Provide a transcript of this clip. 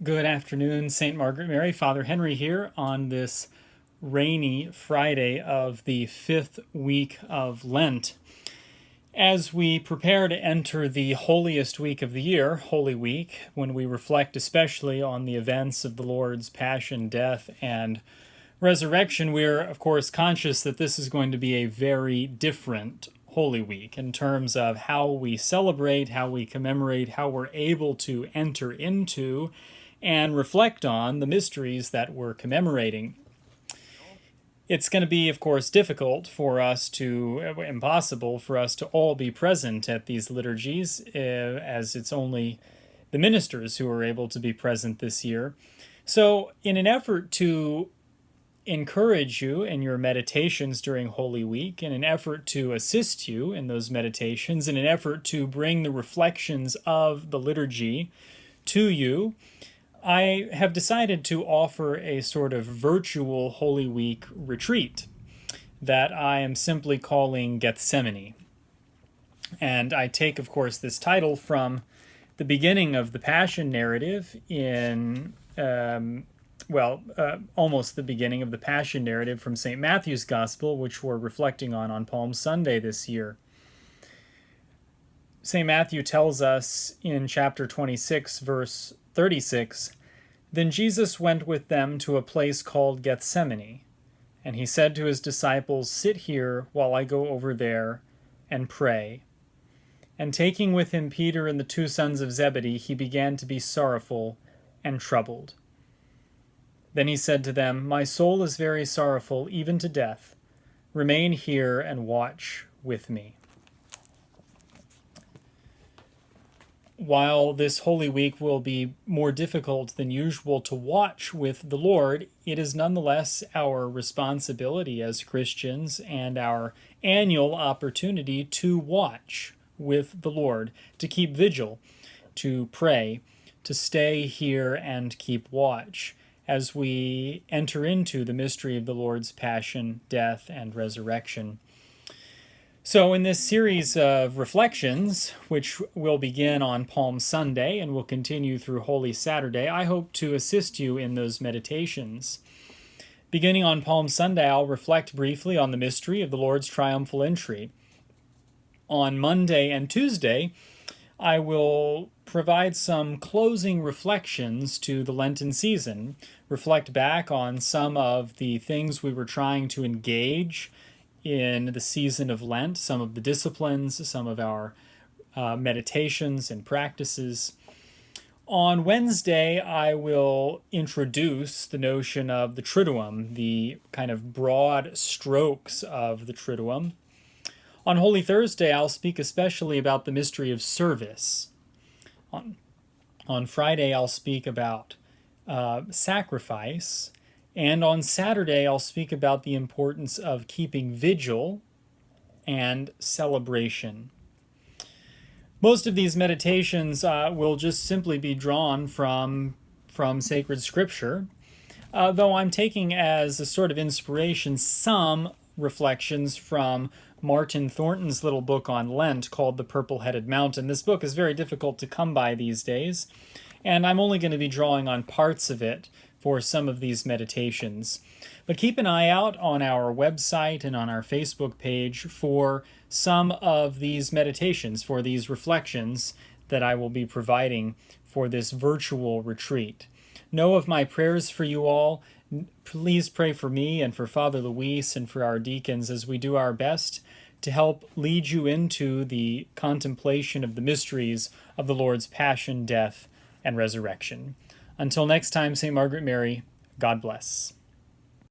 Good afternoon, St. Margaret Mary. Father Henry here on this rainy Friday of the fifth week of Lent. As we prepare to enter the holiest week of the year, Holy Week, when we reflect especially on the events of the Lord's passion, death, and resurrection, we're of course conscious that this is going to be a very different Holy Week in terms of how we celebrate, how we commemorate, how we're able to enter into and reflect on the mysteries that we're commemorating. It's going to be, of course, impossible for us to all be present at these liturgies, as it's only the ministers who are able to be present this year. So, in an effort to encourage you in your meditations during Holy Week, in an effort to assist you in those meditations, in an effort to bring the reflections of the liturgy to you, I have decided to offer a sort of virtual Holy Week retreat that I am simply calling Gethsemane. And I take, of course, this title from the beginning of the Passion narrative almost the beginning of the Passion narrative from St. Matthew's Gospel, which we're reflecting on Palm Sunday this year. St. Matthew tells us in chapter 26, verse 36, "Then Jesus went with them to a place called Gethsemane, and he said to his disciples, 'Sit here while I go over there and pray.' And taking with him Peter and the two sons of Zebedee, he began to be sorrowful and troubled. Then he said to them, 'My soul is very sorrowful, even to death. Remain here and watch with me.'" While this Holy Week will be more difficult than usual to watch with the Lord, it is nonetheless our responsibility as Christians and our annual opportunity to watch with the Lord, to keep vigil, to pray, to stay here and keep watch as we enter into the mystery of the Lord's passion, death, and resurrection. So in this series of reflections, which will begin on Palm Sunday and will continue through Holy Saturday, I hope to assist you in those meditations. Beginning on Palm Sunday, I'll reflect briefly on the mystery of the Lord's triumphal entry. On Monday and Tuesday, I will provide some closing reflections to the Lenten season, reflect back on some of the things we were trying to engage in the season of Lent, some of the disciplines, some of our meditations and practices. On Wednesday, I will introduce the notion of the Triduum, the kind of broad strokes of the Triduum. On Holy Thursday, I'll speak especially about the mystery of service. On Friday, I'll speak about sacrifice. And on Saturday, I'll speak about the importance of keeping vigil and celebration. Most of these meditations will just simply be drawn from sacred scripture, though I'm taking as a sort of inspiration some reflections from Martin Thornton's little book on Lent called The Purple-Headed Mountain. This book is very difficult to come by these days, and I'm only going to be drawing on parts of it for some of these meditations. But keep an eye out on our website and on our Facebook page for some of these meditations, for these reflections that I will be providing for this virtual retreat. Know of my prayers for you all. Please pray for me and for Father Luis and for our deacons as we do our best to help lead you into the contemplation of the mysteries of the Lord's passion, death, and resurrection. Until next time, St. Margaret Mary, God bless.